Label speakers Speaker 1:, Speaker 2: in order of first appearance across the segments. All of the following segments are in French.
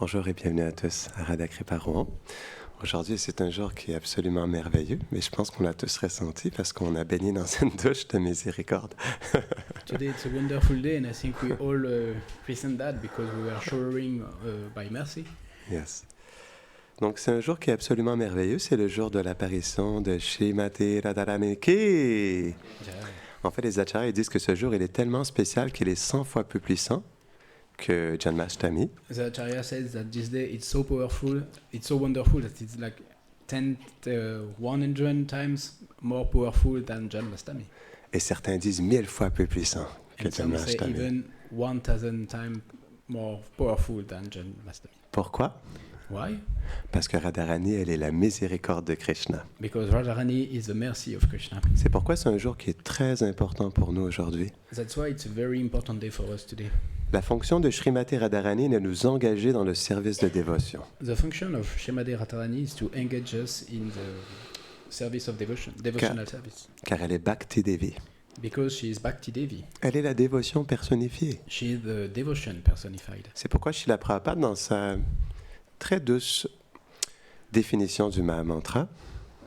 Speaker 1: Bonjour et bienvenue à tous à Radha Kripa Rouen. Aujourd'hui, c'est un jour qui est absolument merveilleux, mais je pense qu'on l'a tous ressenti parce qu'on a baigné dans une douche de miséricorde.
Speaker 2: Today it's a wonderful day, and I think we all resent that because we were showering by mercy.
Speaker 1: Yes. Donc, c'est un jour qui est absolument merveilleux. C'est le jour de l'apparition de Srimati Radharani Ki. En fait, les acharyas disent que ce jour, il est tellement spécial qu'il est 100 fois plus puissant que Janmashtami.
Speaker 2: The Acharya says that this day it's so powerful, it's so wonderful that it's like 100 times more powerful than Janmashtami.
Speaker 1: Et certains disent 1000 fois plus puissant que
Speaker 2: And some say
Speaker 1: Janmashtami.
Speaker 2: even 1000 times more powerful than Janmashtami.
Speaker 1: Pourquoi?
Speaker 2: Why?
Speaker 1: Parce que Radharani, elle est la miséricorde de Krishna.
Speaker 2: Because Radharani is the mercy of Krishna.
Speaker 1: C'est pourquoi c'est un jour qui est très important pour nous aujourd'hui.
Speaker 2: That's why it's a very important day for us today.
Speaker 1: La fonction de Srimati Radharani est de nous engager dans le service de dévotion.
Speaker 2: The function of Srimati Radharani is to engage us in the service of devotion, devotional service.
Speaker 1: Car elle est Bhakti Devi.
Speaker 2: Because she is Bhakti Devi.
Speaker 1: Elle est la dévotion personnifiée.
Speaker 2: She is the devotion personified.
Speaker 1: C'est pourquoi Srila Prabhupada, dans sa très douce définition du Mahamantra,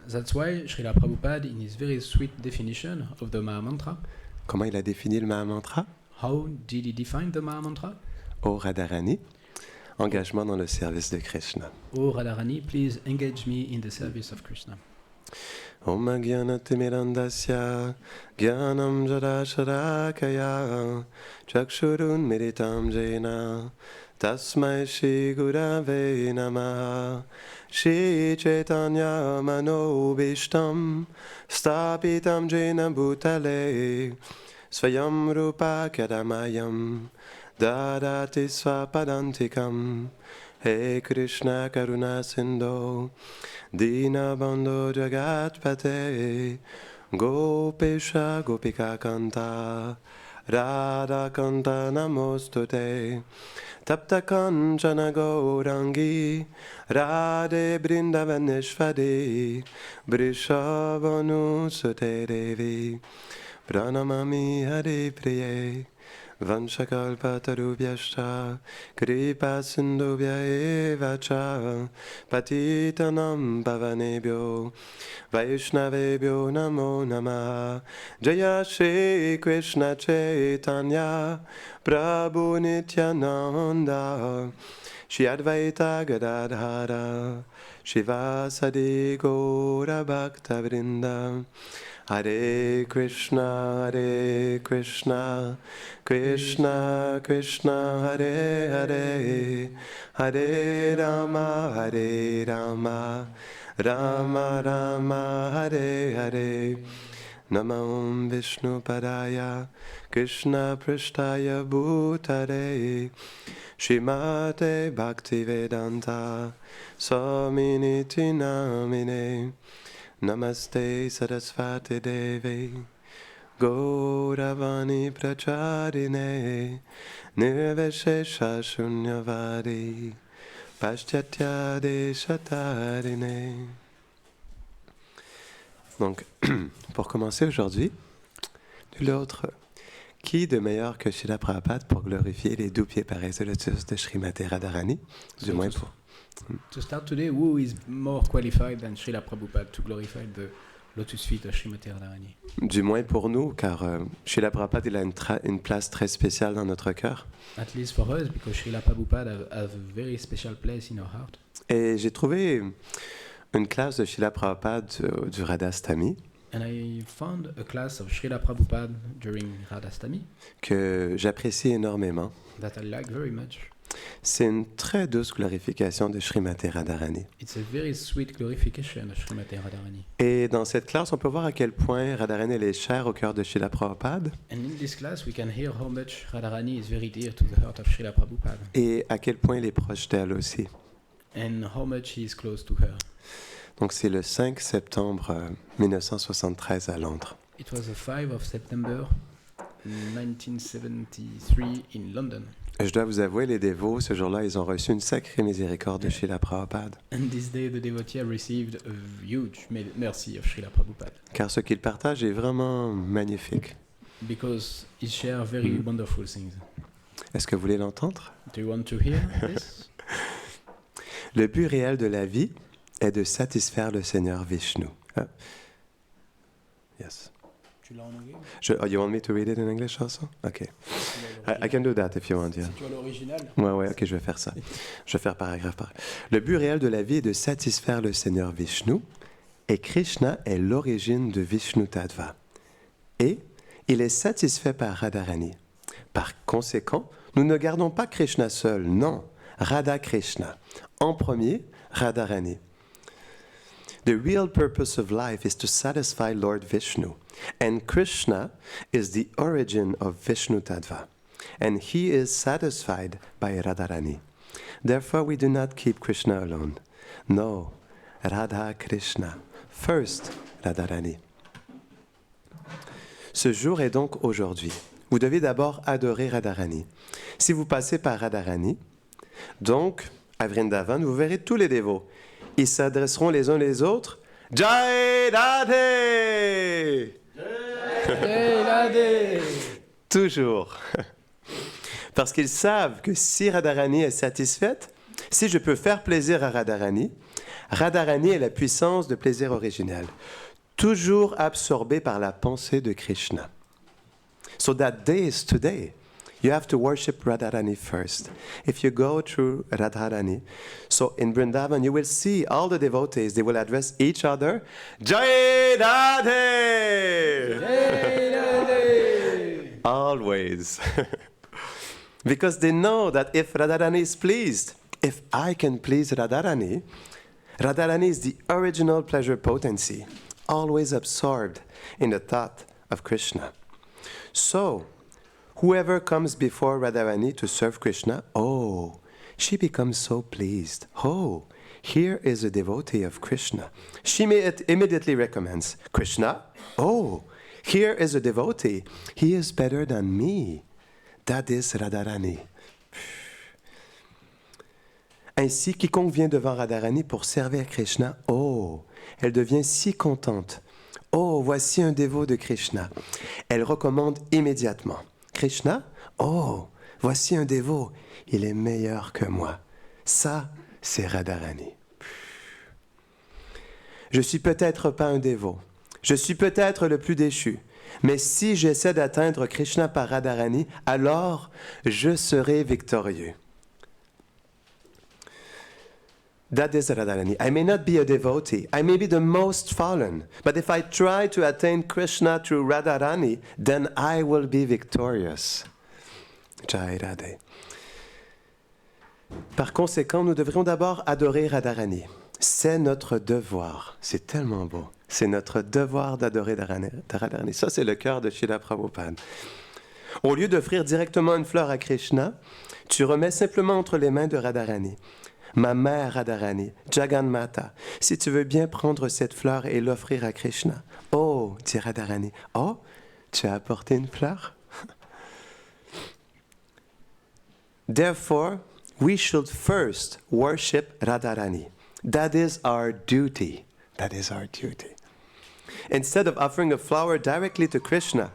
Speaker 2: That's why Srila Prabhupada, in his very sweet definition of the Mahamantra,
Speaker 1: comment il a défini le Mahamantra?
Speaker 2: how did he define the Mahamantra?
Speaker 1: O Radharani, engagement dans le service de Krishna.
Speaker 2: Oh Radharani, please engage me in the service of Krishna.
Speaker 1: Om Jnanatimirandasya Jnanam Jadasharakaya Chakshurun Miritam Jena Tasmai Shri Gurave Namaha Shri Chaitanya Manobishtam Stapitam Jena Bhutale Svayam Rupa Kadamayam Dadati Swapadantikam He Krishna Karuna Sindho Dinabandho Jagatpate Gopesha Gopika Kanta Radha Kanta Namostute Tapta Kanchana Gaurangi Radhe Brindavaneshvadi Brishavanu Sute Devi Pranamami Hare Priye Vanshakalpatarubhyashta Kripa Sindhubhya eva cha Patitanam Pavanebhyo Vaishnavebhyo Namo Namaha Jaya Shri Krishna Chaitanya Prabhu Nityananda Shri Advaita Gadadhara Shivasadi Gaura Bhakta Vrinda Hare Krishna, Krishna Krishna, Hare Hare, Hare Rama, Rama Rama, Hare Hare. Namam Vishnu Padaya, Krishna Prishtaya Bhutare, Shrimate Bhaktivedanta, Swaminiti Namine. Namaste Sarasvati Devi Gauravani Pracharine Nirvashesha Shunyavadi Paschatya Deshatarine. Donc, pour commencer aujourd'hui, de l'autre, qui de meilleur que Srila Prabhupada pour glorifier les doux pieds pareils de lotus de Srimati Radharani, du moins pour...
Speaker 2: To start today, who is more qualified than Srila Prabhupada to glorify the lotus feet of Srimati Radharani?
Speaker 1: Du moins pour nous, car Srila Prabhupada il a une place très spéciale dans notre cœur.
Speaker 2: At least for us, because Srila Prabhupada have a very special place in our heart.
Speaker 1: Et j'ai trouvé une classe de Srila Prabhupada du Radhastami
Speaker 2: And I found a class of Srila Prabhupada during Radhastami
Speaker 1: que j'apprécie énormément.
Speaker 2: that I like very much.
Speaker 1: C'est une très douce glorification de Srimati Radharani.
Speaker 2: It's a very sweet glorification of Srimati Radharani.
Speaker 1: Et dans cette classe, on peut voir à quel point Radharani elle est chère au cœur de Srila Prabhupada
Speaker 2: And in this class, we can hear how much Radharani is very dear to the heart of Srila Prabhupada
Speaker 1: et à quel point il est proche d'elle aussi.
Speaker 2: and how much he is close to her.
Speaker 1: Donc c'est le 5 septembre 1973 à Londres.
Speaker 2: It was the 5 of September 1973 in London.
Speaker 1: Je dois vous avouer, les dévots, ce jour-là, ils ont reçu une sacrée miséricorde de Srila Prabhupada.
Speaker 2: And this day the devotee received a huge mercy of Srila Prabhupada.
Speaker 1: Car ce qu'il partage est vraiment magnifique.
Speaker 2: Because he shares very wonderful things.
Speaker 1: Est-ce que vous voulez l'entendre?
Speaker 2: Do you want to hear this?
Speaker 1: Le but réel de la vie est de satisfaire le Seigneur Vishnu. Yes.
Speaker 2: Tu l'as en anglais?
Speaker 1: You want me to read it in English also? Okay. I can do that if you want, yeah.
Speaker 2: Si tu as l'original.
Speaker 1: Ouais, ok, je vais faire ça. Je vais faire paragraphe par. Le but réel de la vie est de satisfaire le Seigneur Vishnu, et Krishna est l'origine de Vishnu Tattva. Et il est satisfait par Radharani. Par conséquent, nous ne gardons pas Krishna seul, non, Radha Krishna. En premier, Radharani. The real purpose of life is to satisfy Lord Vishnu, and Krishna is the origin of Vishnu Tattva, and he is satisfied by Radharani. Therefore, we do not keep Krishna alone. No, Radha Krishna. First, Radharani. Ce jour est donc aujourd'hui. Vous devez d'abord adorer Radharani. Si vous passez par Radharani, donc à Vrindavan, vous verrez tous les dévots. Ils s'adresseront les uns les autres. Jai Radhe!
Speaker 2: Jai Radhe!
Speaker 1: Toujours. Parce qu'ils savent que si Radharani est satisfaite, si je peux faire plaisir à Radharani, Radharani est la puissance de plaisir originel, toujours absorbée par la pensée de Krishna. So that day is today. You have to worship Radharani first. If you go through Radharani, so in Vrindavan, you will see all the devotees, they will address each other, Jai Radhe!
Speaker 2: Jai Radhe!
Speaker 1: Always. Because they know that if Radharani is pleased, if I can please Radharani, Radharani is the original pleasure potency, always absorbed in the thought of Krishna. So, whoever comes before Radharani to serve Krishna, oh, she becomes so pleased. Oh, here is a devotee of Krishna. She immediately recommends, Krishna, oh, here is a devotee. He is better than me. That is Radharani. Ainsi, quiconque vient devant Radharani pour servir Krishna, oh, elle devient si contente. Oh, voici un dévot de Krishna. Elle recommande immédiatement. Krishna, oh, voici un dévot. Il est meilleur que moi. Ça, c'est Radharani. Je suis peut-être pas un dévot. Je suis peut-être le plus déchu. Mais si j'essaie d'atteindre Krishna par Radharani, alors je serai victorieux. That is Radharani. I may not be a devotee. I may be the most fallen. But if I try to attain Krishna through Radharani, then I will be victorious. Jai Radhe. Par conséquent, nous devrions d'abord adorer Radharani. C'est notre devoir. C'est tellement beau. C'est notre devoir d'adorer Radharani. Ça, c'est le cœur de Srila Prabhupada. Au lieu d'offrir directement une fleur à Krishna, tu remets simplement entre les mains de Radharani. Ma mère Radharani, Jagannatha, si tu veux bien prendre cette fleur et l'offrir à Krishna. Oh, dit Radharani, oh, tu as apporté une fleur? Therefore, we should first worship Radharani. That is our duty. That is our duty. Instead of offering a flower directly to Krishna,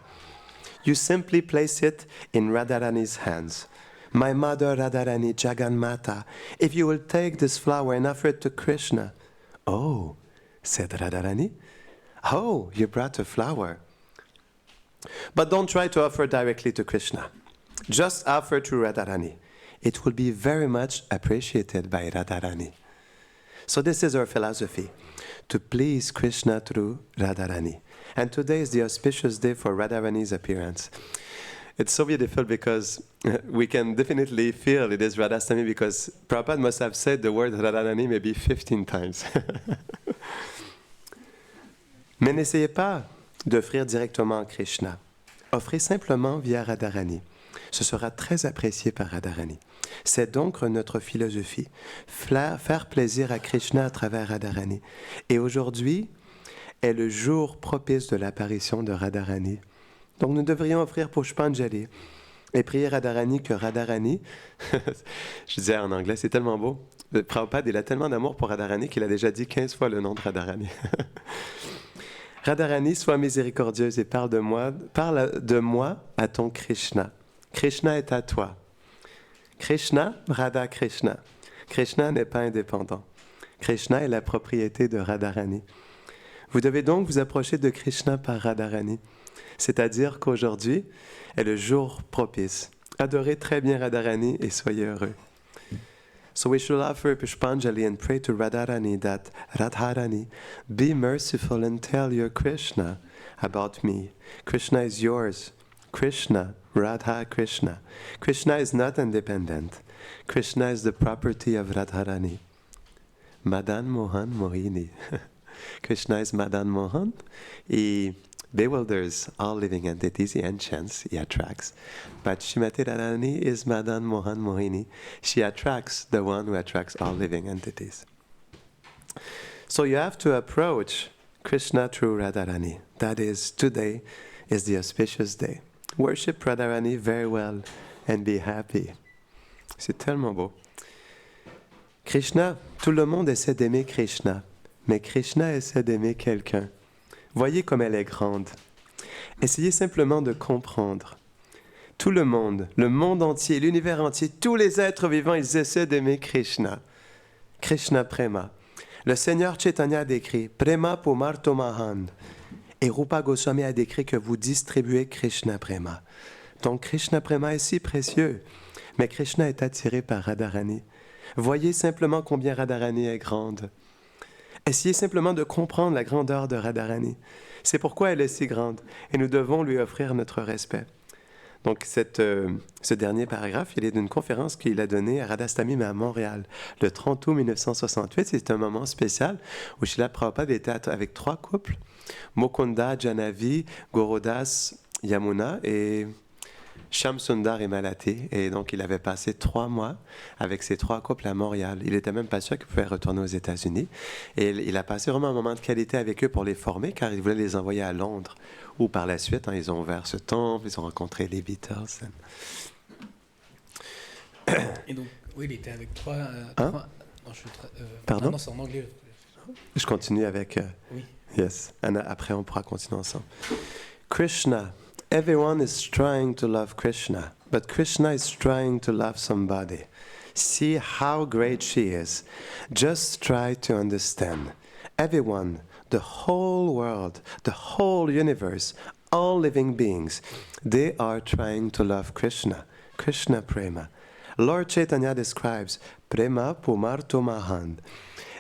Speaker 1: you simply place it in Radharani's hands. My mother Radharani Jagannatha, if you will take this flower and offer it to Krishna. Oh, said Radharani. Oh, you brought a flower. But don't try to offer directly to Krishna. Just offer to Radharani. It will be very much appreciated by Radharani. So this is our philosophy, to please Krishna through Radharani. And today is the auspicious day for Radharani's appearance. It's so beautiful because we can definitely feel it is Radhastami because Prabhupada must have said the word Radharani maybe 15 times. Mais n'essayez pas d'offrir directement à Krishna. Offrez simplement via Radharani. Ce sera très apprécié par Radharani. C'est donc notre philosophie, faire plaisir à Krishna à travers Radharani. Et aujourd'hui est le jour propice de l'apparition de Radharani. Donc nous devrions offrir Pushpanjali et prier Radharani que Radharani, je disais en anglais, c'est tellement beau. Prabhupada, il a tellement d'amour pour Radharani qu'il a déjà dit 15 fois le nom de Radharani. Radharani, sois miséricordieuse et parle de moi à ton Krishna. Krishna est à toi. Krishna, Radha Krishna. Krishna n'est pas indépendant. Krishna est la propriété de Radharani. Vous devez donc vous approcher de Krishna par Radharani. C'est-à-dire qu'aujourd'hui est le jour propice. Adorez très bien Radharani et soyez heureux. So we should offer Pushpanjali and pray to Radharani that, Radharani, be merciful and tell your Krishna about me. Krishna is yours. Krishna, Radha Krishna. Krishna is not independent. Krishna is the property of Radharani. Madan Mohan Mohini. Krishna is Madan Mohan. He bewilders all living entities, he enchants, he attracts. But Shrimati Radharani is Madan Mohan Mohini. She attracts the one who attracts all living entities. So you have to approach Krishna through Radharani. That is, today is the auspicious day. Worship Radharani very well and be happy. C'est tellement beau. Krishna, tout le monde essaie d'aimer Krishna, mais Krishna essaie d'aimer quelqu'un. Voyez comme elle est grande. Essayez simplement de comprendre. Tout le monde entier, l'univers entier, tous les êtres vivants, ils essaient d'aimer Krishna. Krishna Prema. Le Seigneur Chaitanya a décrit Prema Pumarto Mahan. Et Rupa Goswami a décrit que vous distribuez Krishna Prema. Donc Krishna Prema est si précieux. Mais Krishna est attiré par Radharani. Voyez simplement combien Radharani est grande. Essayez simplement de comprendre la grandeur de Radharani. C'est pourquoi elle est si grande. Et nous devons lui offrir notre respect. Donc ce dernier paragraphe, il est d'une conférence qu'il a donnée à Radhastami, mais à Montréal, le 30 août 1968. C'est un moment spécial où Srila Prabhupada était avec 3 couples, Mukunda, Janavi, Gorodas, Yamuna et Shamsundar et Malati. Et donc, il avait passé 3 mois avec ces 3 couples à Montréal. Il n'était même pas sûr qu'il pouvait retourner aux États-Unis. Et il a passé vraiment un moment de qualité avec eux pour les former, car il voulait les envoyer à Londres. Ou par la suite, ils ont ouvert ce temple, ils ont rencontré les Beatles.
Speaker 2: Et donc, oui, il était avec 3...
Speaker 1: Non, pardon?
Speaker 2: Non, c'est en anglais.
Speaker 1: Je continue avec...
Speaker 2: Oui.
Speaker 1: Yes. Après, on pourra continuer ensemble. Krishna. Everyone is trying to love Krishna, but Krishna is trying to love somebody. See how great she is. Just try to understand. Everyone, the whole world, the whole universe, all living beings, they are trying to love Krishna. Krishna Prema. Lord Chaitanya describes Prema Pumarto Mahan.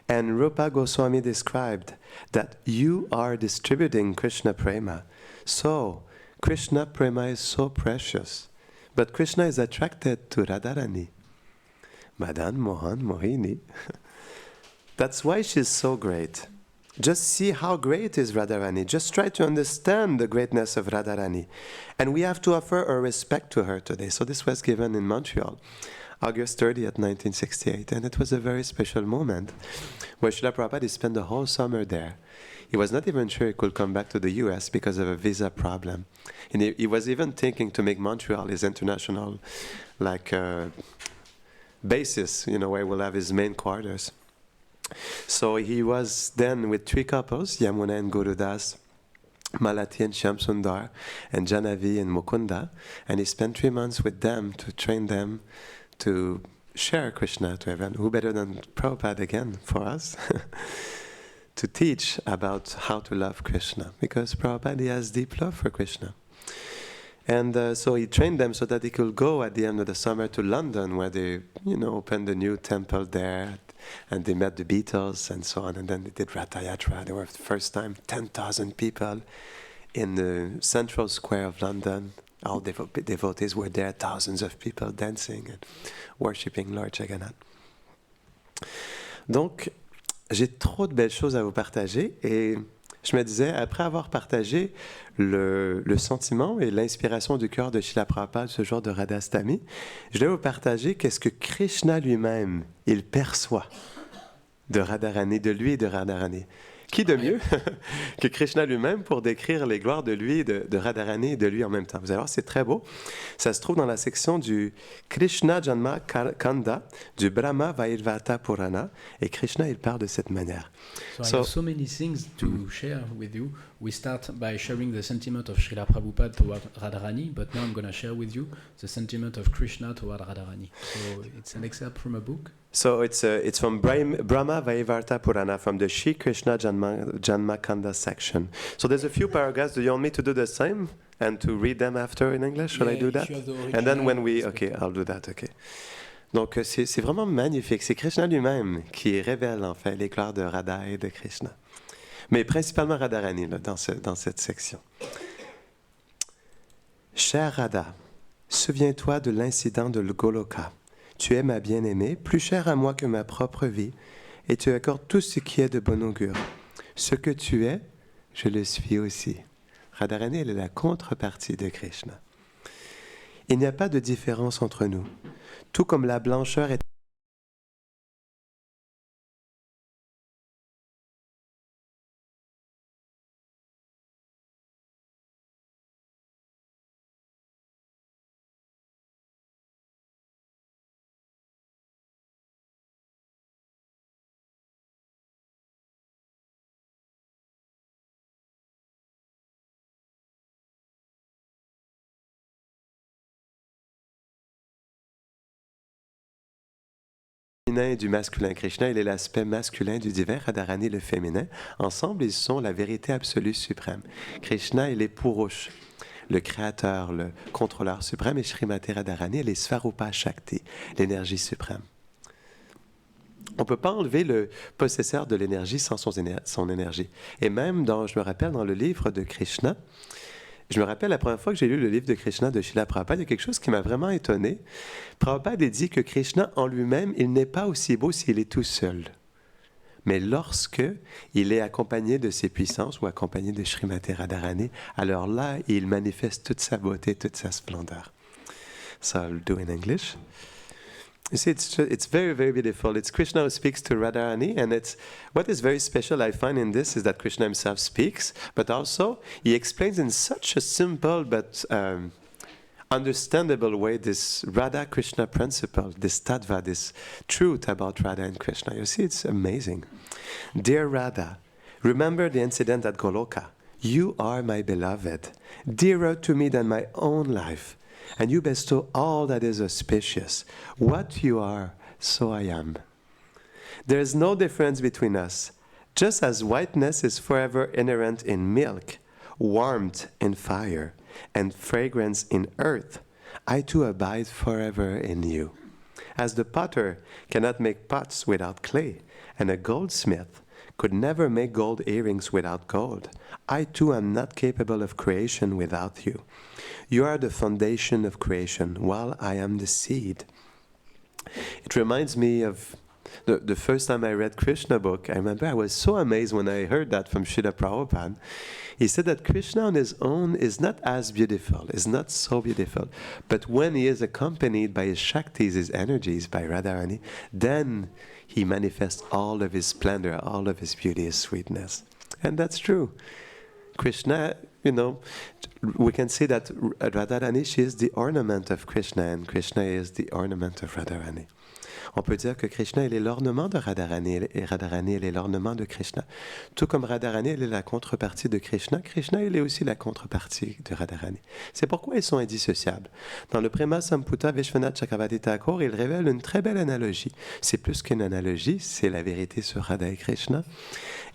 Speaker 1: And Rupa Goswami described that you are distributing Krishna Prema. So, Krishna Prema is so precious, but Krishna is attracted to Radharani. Madan Mohan Mohini. That's why she's so great. Just see how great is Radharani. Just try to understand the greatness of Radharani. And we have to offer our respect to her today. So this was given in Montreal, August 30th, 1968. And it was a very special moment where Srila Prabhupada spent the whole summer there. He was not even sure he could come back to the U.S. because of a visa problem. And he was even thinking to make Montreal his international basis, where he will have his main quarters. So he was then with 3 couples, Yamuna and Gurudas, Malati and Shamsundar, and Janavi and Mukunda. And he spent 3 months with them to train them to share Krishna to everyone. Who better than Prabhupada again for us? To teach about how to love Krishna, because Prabhupada has deep love for Krishna. And so he trained them so that they could go at the end of the summer to London, where they, opened a new temple there, and they met the Beatles and so on, and then they did Ratha Yatra. They were the first time 10,000 people in the central square of London. All devotees were there, thousands of people dancing and worshipping Lord Jagannath. Donc, j'ai trop de belles choses à vous partager et je me disais, après avoir partagé le sentiment et l'inspiration du cœur de Srila Prabhupada ce jour de Radhastami, je vais vous partager qu'est-ce que Krishna lui-même, il perçoit de Radharani, de lui et de Radharani. Qui de mieux que Krishna lui-même pour décrire les gloires de lui, de Radharani et de lui en même temps. Vous allez voir, c'est très beau. Ça se trouve dans la section du Krishna Janma Kanda du Brahma Vairvata Purana. Et Krishna, il parle de cette manière.
Speaker 2: So I have so many things to share with you. We start by sharing the sentiment of Srila Prabhupada toward Radharani, but now I'm going to share with you the sentiment of Krishna toward Radharani. So it's an excerpt from a book.
Speaker 1: So it's from Brahma Vaivarta Purana, from the Shri Krishna Janmakanda section. So there's a few paragraphs. Do you want me to do the same and to read them after in English? Should I do that? And then when we... Okay, I'll do that, okay. Donc c'est vraiment magnifique. C'est Krishna lui-même qui révèle en fait l'éclair de Radha et de Krishna. Mais principalement Radharani là, dans cette section. Chère Radha, souviens-toi de l'incident de Goloka. Tu es ma bien-aimée, plus chère à moi que ma propre vie, et tu accordes tout ce qui est de bon augure. Ce que tu es, je le suis aussi. Radharani, elle est la contrepartie de Krishna. Il n'y a pas de différence entre nous. Tout comme la blancheur est féminin et du masculin. Krishna, il est l'aspect masculin du divin, Radharani le féminin. Ensemble, ils sont la vérité absolue suprême. Krishna, il est Purush, le créateur, le contrôleur suprême, et Srimati Radharani, elle est Svarupa Shakti, l'énergie suprême. On ne peut pas enlever le possesseur de l'énergie sans son énergie. Et même, je me rappelle dans le livre de Krishna, je me rappelle la première fois que j'ai lu le livre de Krishna de Srila Prabhupada, il y a quelque chose qui m'a vraiment étonné. Prabhupada dit que Krishna en lui-même, il n'est pas aussi beau s'il est tout seul. Mais lorsque il est accompagné de ses puissances ou accompagné de Srimati Radharani, alors là, il manifeste toute sa beauté, toute sa splendeur. So I'll do in English. You see, it's very, very beautiful. It's Krishna who speaks to Radharani, and what is very special I find in this is that Krishna himself speaks, but also he explains in such a simple but understandable way this Radha-Krishna principle, this tattva, this truth about Radha and Krishna. You see, it's amazing. Dear Radha, remember the incident at Goloka. You are my beloved, dearer to me than my own life. And you bestow all that is auspicious. What you are, so I am. There is no difference between us. Just as whiteness is forever inherent in milk, warmth in fire, and fragrance in earth, I too abide forever in you. As the potter cannot make pots without clay, and a goldsmith could never make gold earrings without gold, I too am not capable of creation without you. You are the foundation of creation, while I am the seed. It reminds me of the first time I read Krishna book. I remember I was so amazed when I heard that from Srila Prabhupada. He said that Krishna on his own is not as beautiful, is not so beautiful. But when he is accompanied by his Shaktis, his energies, by Radharani, then he manifests all of his splendor, all of his beauty, his sweetness. And that's true. Krishna, we can say that Radharani, she is the ornament of Krishna, and Krishna is the ornament of Radharani. On peut dire que Krishna, il est l'ornement de Radharani, et Radharani, elle est l'ornement de Krishna. Tout comme Radharani, elle est la contrepartie de Krishna, Krishna, il est aussi la contrepartie de Radharani. C'est pourquoi ils sont indissociables. Dans le Prema Samputa, Vishwanath Chakravarti Thakur, il révèle une très belle analogie. C'est plus qu'une analogie, c'est la vérité sur Radha et Krishna.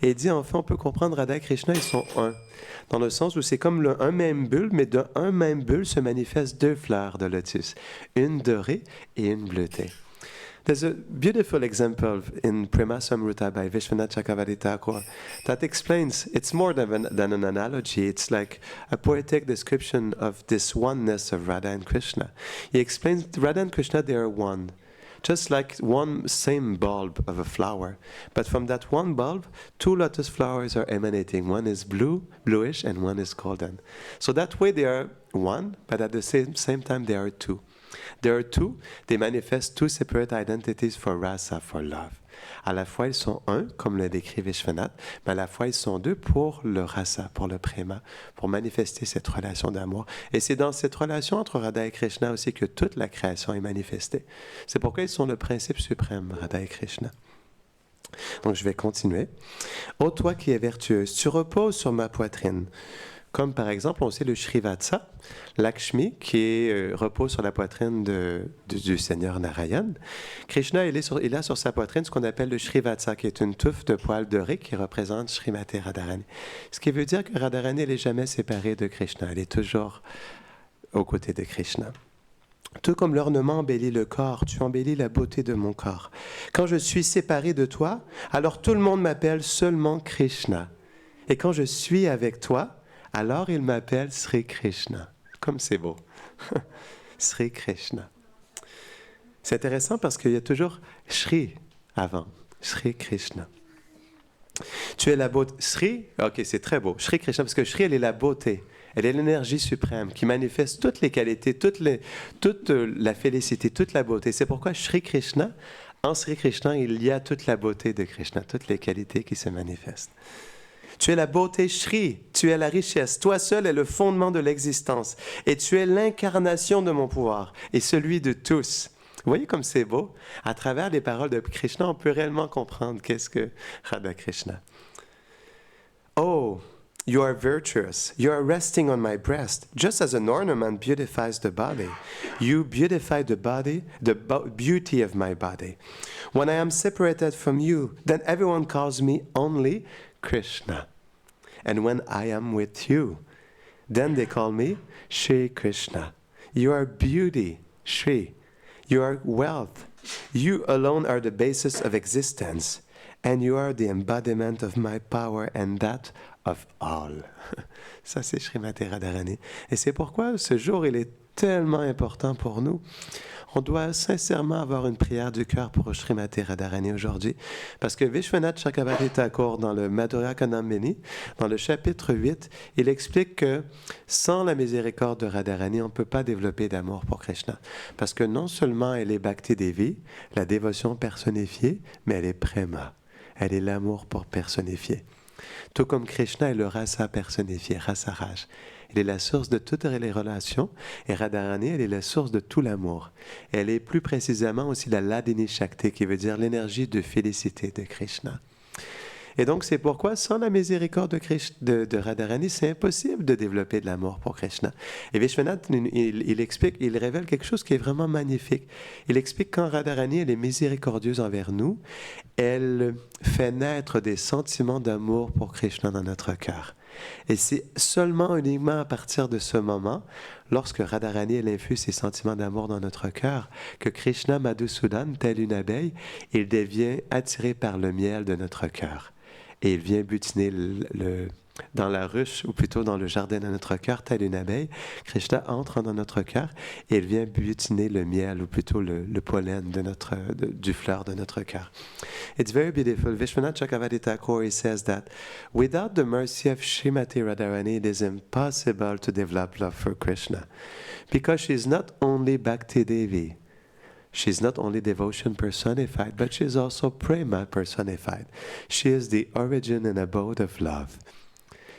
Speaker 1: Et il dit, enfin, on peut comprendre Radha et Krishna, ils sont un. Dans le sens où c'est comme un même bulle, mais d'un même bulle se manifestent deux fleurs de lotus, une dorée et une bleutée. There's a beautiful example in Prema Samruta by Vishwanath Chakravarti Thakur that explains, it's more than an analogy, it's like a poetic description of this oneness of Radha and Krishna. He explains Radha and Krishna, they are one. Just like one same bulb of a flower. But from that one bulb, two lotus flowers are emanating. One is bluish, and one is golden. So that way they are one, but at the same time they are two. There are two, they manifest two separate identities for rasa, for love. À la fois ils sont un, comme le décrit Vishwanath, mais à la fois ils sont deux pour le rasa, pour le prema, pour manifester cette relation d'amour. Et c'est dans cette relation entre Radha et Krishna aussi que toute la création est manifestée. C'est pourquoi ils sont le principe suprême, Radha et Krishna. Donc je vais continuer. Ô toi qui es vertueuse, tu reposes sur ma poitrine. Comme par exemple, on sait le Shrivatsa, Lakshmi, qui repose sur la poitrine du Seigneur Narayan. Krishna, il a sur sa poitrine ce qu'on appelle le Shrivatsa, qui est une touffe de poils dorés qui représente Srimati Radharani. Ce qui veut dire que Radharani, elle n'est jamais séparée de Krishna, elle est toujours aux côtés de Krishna. Tout comme l'ornement embellit le corps, tu embellis la beauté de mon corps. Quand je suis séparé de toi, alors tout le monde m'appelle seulement Krishna. Et quand je suis avec toi, alors il m'appelle Sri Krishna. Comme c'est beau. Sri Krishna. C'est intéressant parce qu'il y a toujours Sri avant. Sri Krishna. Tu es la beauté. Sri, ok, c'est très beau. Sri Krishna, parce que Sri, elle est la beauté. Elle est l'énergie suprême qui manifeste toutes les qualités, toute la félicité, toute la beauté. C'est pourquoi Sri Krishna, en Sri Krishna, il y a toute la beauté de Krishna, toutes les qualités qui se manifestent. Tu es la beauté Shri, tu es la richesse, toi seul es le fondement de l'existence et tu es l'incarnation de mon pouvoir et celui de tous. Vous voyez comme c'est beau? À travers les paroles de Krishna, on peut réellement comprendre qu'est-ce que Radha Krishna. Oh, you are virtuous, you are resting on my breast, just as an ornament beautifies the body. You beautify the body, the beauty of my body. When I am separated from you, then everyone calls me only Krishna. And when I am with you, then they call me Shri Krishna. You are beauty, Shri. You are wealth. You alone are the basis of existence. And you are the embodiment of my power and that of all. Ça, c'est Srimati Radharani. Et c'est pourquoi ce jour, il est tellement important pour nous. On doit sincèrement avoir une prière du cœur pour Srimati Radharani aujourd'hui, parce que Vishwanath Chakravarti Thakur, dans le Madhurya Kanamini, dans le chapitre 8, il explique que sans la miséricorde de Radharani, on ne peut pas développer d'amour pour Krishna. Parce que non seulement elle est Bhakti Devi, la dévotion personnifiée, mais elle est Prema. Elle est l'amour pour personnifier. Tout comme Krishna est le rasa personnifié, rasa raj. Il est la source de toutes les relations et Radharani, elle est la source de tout l'amour. Elle est plus précisément aussi la Ladini Shakti, qui veut dire l'énergie de félicité de Krishna. Et donc, c'est pourquoi, sans la miséricorde de Radharani, c'est impossible de développer de l'amour pour Krishna. Et Vishwanath, il explique, il révèle quelque chose qui est vraiment magnifique. Il explique quand Radharani, elle est miséricordieuse envers nous, elle fait naître des sentiments d'amour pour Krishna dans notre cœur. Et c'est seulement uniquement à partir de ce moment, lorsque Radharani elle infuse ses sentiments d'amour dans notre cœur, que Krishna Madhusudan, tel une abeille, il devient attiré par le miel de notre cœur. Et il vient butiner dans la ruche, ou plutôt dans le jardin de notre cœur, tel une abeille. Krishna entre dans notre cœur et il vient butiner le miel, ou plutôt le pollen du fleur de notre cœur. It's very beautiful. Vishwanath Chakravarti Thakur, he says that without the mercy of Srimati Radharani, it is impossible to develop love for Krishna. Because she is not only Bhakti Devi, she's not only devotion personified, but she is also prema personified. She is the origin and abode of love.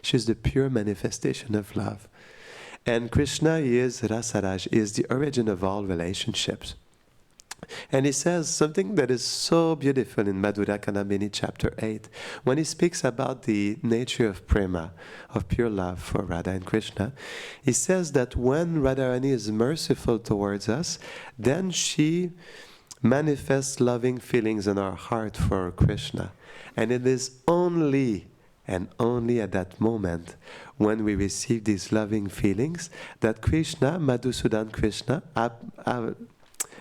Speaker 1: She is the pure manifestation of love. And Krishna is Rasaraj, is the origin of all relationships. And he says something that is so beautiful in Madhurya Kanamini chapter 8, when he speaks about the nature of prema, of pure love for Radha and Krishna. He says that when Radharani is merciful towards us, then she manifests loving feelings in our heart for Krishna. And it is only and only at that moment, when we receive these loving feelings, that Krishna, Madhusudan Krishna,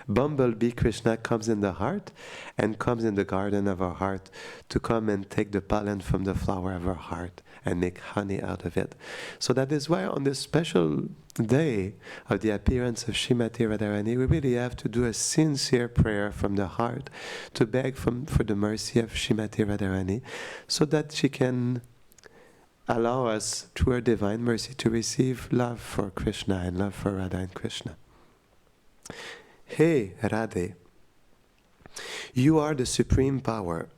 Speaker 1: Bumblebee Krishna comes in the heart and comes in the garden of our heart to come and take the pollen from the flower of our heart and make honey out of it. So that is why on this special day of the appearance of Srimati Radharani, we really have to do a sincere prayer from the heart to beg for the mercy of Srimati Radharani so that she can allow us, through her divine mercy, to receive love for Krishna and love for Radha and Krishna. Hey Radhe, you are the supreme power,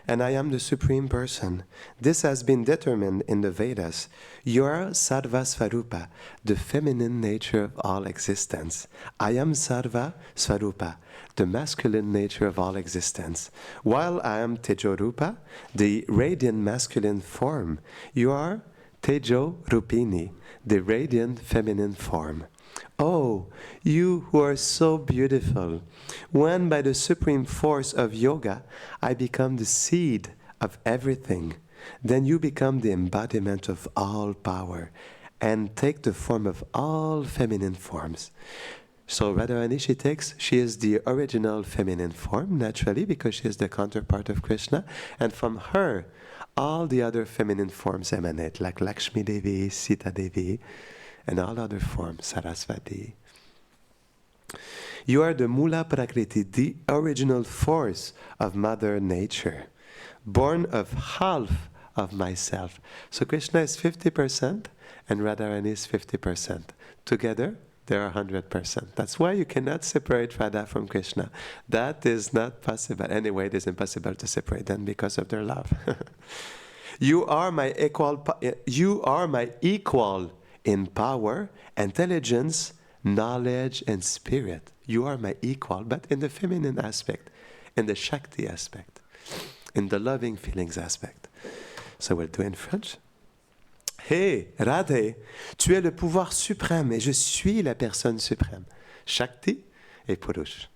Speaker 1: and I am the supreme person. This has been determined in the Vedas. You are Sarva Swarupa, the feminine nature of all existence. I am Sarva Swarupa, the masculine nature of all existence. While I am Tejorupa, the radiant masculine form, you are Tejo Rupini, the radiant feminine form. Oh, you who are so beautiful, when by the supreme force of yoga I become the seed of everything, then you become the embodiment of all power and take the form of all feminine forms. So Radharani, she is the original feminine form, naturally, because she is the counterpart of Krishna. And from her, all the other feminine forms emanate, like Lakshmi Devi, Sita Devi, and all other forms, Sarasvati. You are the Mula Prakriti, the original force of Mother Nature, born of half of myself. So Krishna is 50% and Radharani is 50%. Together, they are 100%. That's why you cannot separate Radha from Krishna. That is not possible. Anyway, it is impossible to separate them because of their love. You are my equal in power, intelligence, knowledge, and spirit. You are my equal, but in the feminine aspect, in the Shakti aspect, in the loving feelings aspect. So we'll do in French. Hé, Radhe, tu es le pouvoir suprême et je suis la personne suprême. Shakti et Purush.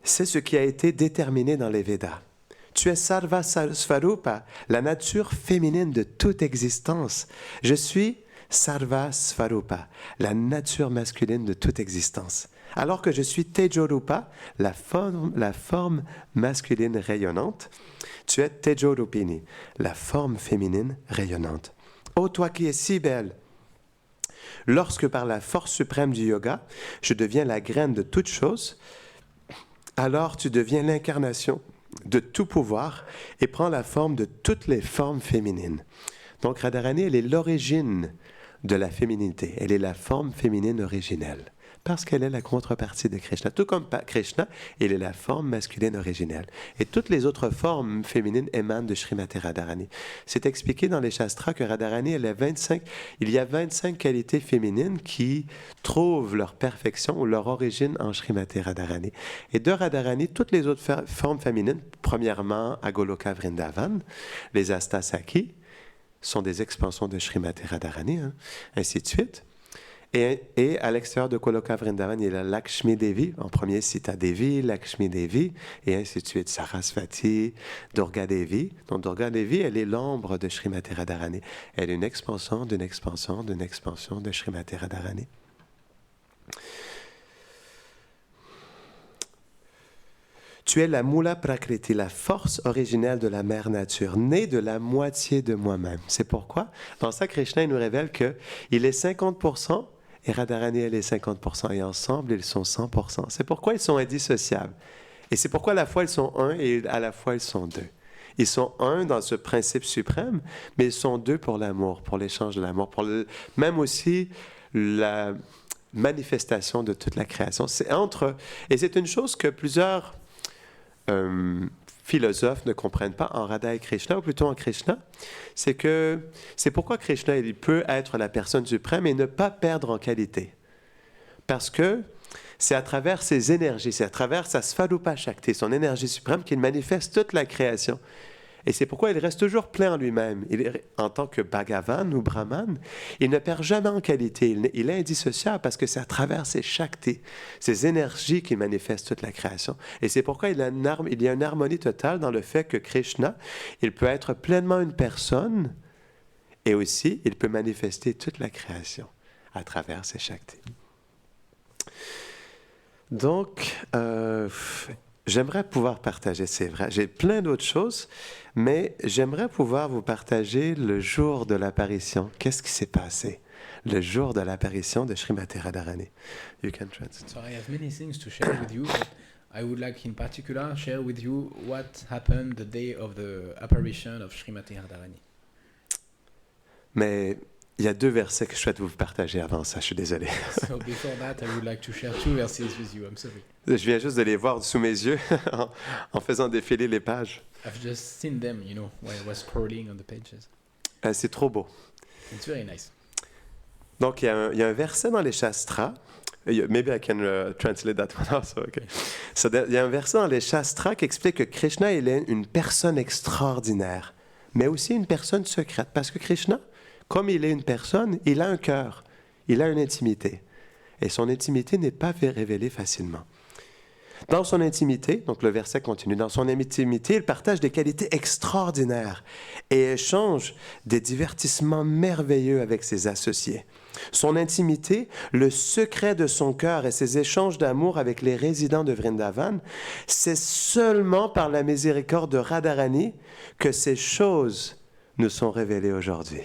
Speaker 1: C'est ce qui a été déterminé dans les Védas. Tu es Sarva Svarupa, la nature féminine de toute existence. Je suis Sarva Svarupa, la nature masculine de toute existence. Alors que je suis Tejorupa, la forme masculine rayonnante, tu es Tejorupini, la forme féminine rayonnante. Ô toi qui es si belle, lorsque par la force suprême du yoga, je deviens la graine de toute chose, alors tu deviens l'incarnation de tout pouvoir et prends la forme de toutes les formes féminines. Donc Radharani, elle est l'origine de la féminité. Elle est la forme féminine originelle. Parce qu'elle est la contrepartie de Krishna. Tout comme Krishna, elle est la forme masculine originelle. Et toutes les autres formes féminines émanent de Srimati Radharani. C'est expliqué dans les Shastras que Radharani, il y a 25 qualités féminines qui trouvent leur perfection ou leur origine en Srimati Radharani. Et de Radharani, toutes les autres formes féminines, premièrement à Goloka Vrindavan, les Astasaki, sont des expansions de Srimati Radharani, ainsi de suite. Et à l'extérieur de Goloka Vrindavan, il y a Lakshmi Devi, en premier Sita Devi, Lakshmi Devi, et ainsi de suite, Sarasvati, Durga Devi. Donc Durga Devi, elle est l'ombre de Srimati Radharani. Elle est une expansion d'une expansion d'une expansion de Srimati Radharani. Tu es la Mula Prakriti, la force originelle de la mère nature, née de la moitié de moi-même. C'est pourquoi, dans ça, Krishna il nous révèle qu'il est 50%, et Radharani, elle est 50%, et ensemble, ils sont 100%. C'est pourquoi ils sont indissociables. Et c'est pourquoi à la fois ils sont un et à la fois ils sont deux. Ils sont un dans ce principe suprême, mais ils sont deux pour l'amour, pour l'échange de l'amour, même aussi la manifestation de toute la création. Et c'est une chose que plusieurs philosophes ne comprennent pas en Radha et Krishna, ou plutôt en Krishna, c'est pourquoi Krishna il peut être la personne suprême et ne pas perdre en qualité. Parce que c'est à travers ses énergies, c'est à travers sa Svarupa Shakti, son énergie suprême, qu'il manifeste toute la création. Et c'est pourquoi il reste toujours plein en lui-même. En tant que Bhagavan ou Brahman, il ne perd jamais en qualité. Il est indissociable parce que c'est à travers ses Shakti, ses énergies qu'il manifeste toute la création. Et c'est pourquoi il y a une harmonie totale dans le fait que Krishna, il peut être pleinement une personne et aussi il peut manifester toute la création à travers ses Shakti. Donc, j'aimerais pouvoir partager, c'est vrai, j'ai plein d'autres choses, mais j'aimerais pouvoir vous partager le jour de l'apparition. Qu'est-ce qui s'est passé le jour de l'apparition de Srimati Radharani? You can translate.
Speaker 2: So I have many things to share with you, but I would like in particular share with you what happened the day of the apparition of Srimati Radharani.
Speaker 1: Mais il y a 2 versets que je souhaite vous partager avant ça, je suis désolé.
Speaker 2: So before that, I would like to share 2 verses with you. I'm sorry.
Speaker 1: Je viens juste de les voir sous mes yeux en faisant défiler les pages.
Speaker 2: I've just seen them, you know, while I was scrolling on the pages.
Speaker 1: C'est trop beau.
Speaker 2: It's very nice.
Speaker 1: Donc, il y a un verset dans les Shastras. Maybe I can translate that one also. Okay. So, il y a un verset dans les Shastras qui explique que Krishna il est une personne extraordinaire, mais aussi une personne secrète. Parce que Krishna, comme il est une personne, il a un cœur, il a une intimité. Et son intimité n'est pas révélée facilement. Dans son intimité, donc le verset continue, dans son intimité, il partage des qualités extraordinaires et échange des divertissements merveilleux avec ses associés. Son intimité, le secret de son cœur et ses échanges d'amour avec les résidents de Vrindavan, c'est seulement par la miséricorde de Radharani que ces choses nous sont révélées aujourd'hui.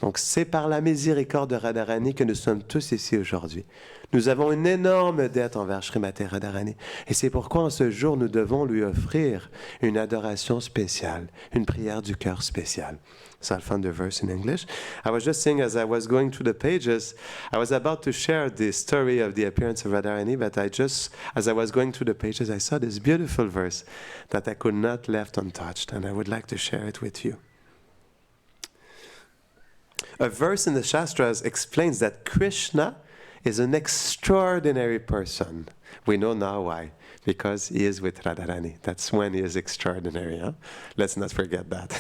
Speaker 1: Donc, c'est par la miséricorde de Radharani que nous sommes tous ici aujourd'hui. Nous avons une énorme dette envers Srimati Radharani. Et c'est pourquoi, en ce jour, nous devons lui offrir une adoration spéciale, une prière du cœur spéciale. So I'll find the verse in English. I was just saying, as I was going through the pages, I was about to share the story of the appearance of Radharani, but as I was going through the pages, I saw this beautiful verse that I could not left untouched, and I would like to share it with you. A verse in the Shastras explains that Krishna is an extraordinary person. We know now why. Because he is with Radharani. That's when he is extraordinary. Hein? Let's not forget that.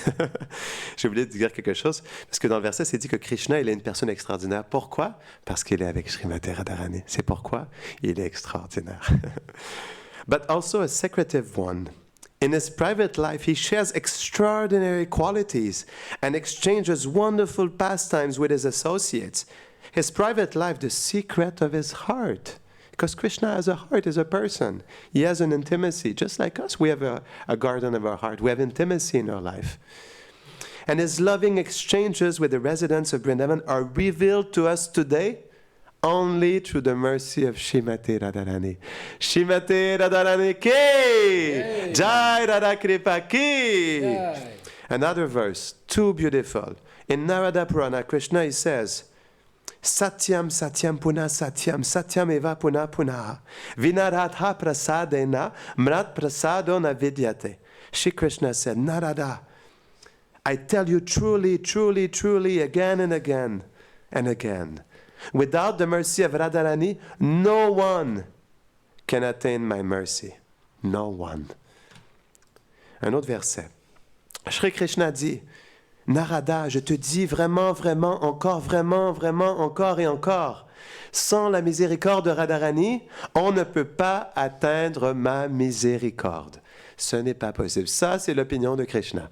Speaker 1: J'ai oublié de dire quelque chose, parce que dans le verset, c'est dit que Krishna, il est une personne extraordinaire. Pourquoi? Parce qu'il est avec Srimati Radharani. C'est pourquoi il est extraordinaire. But also a secretive one. In his private life, he shares extraordinary qualities and exchanges wonderful pastimes with his associates. His private life, the secret of his heart. Because Krishna has a heart, is a person. He has an intimacy. Just like us, we have a garden of our heart. We have intimacy in our life. And his loving exchanges with the residents of Vrindavan are revealed to us today only through the mercy of Srimati Radharani. Srimati Radharani ki! Jai Radha Kripa ki! Another verse, too beautiful. In Narada Purana, Krishna, he says, Satyam Satyam Puna Satyam Satyam Eva Puna Puna Vinaratha Prasadena Mrat Prasado na Vidyate. Shri Krishna said, Narada, I tell you truly, truly, truly, again and again and again, without the mercy of Radharani, no one can attain my mercy. No one. Un autre verset. Shri Krishna dit, Narada, je te dis vraiment, vraiment, encore, vraiment, vraiment, encore et encore, sans la miséricorde de Radharani, on ne peut pas atteindre ma miséricorde. Ce n'est pas possible. Ça, c'est l'opinion de Krishna.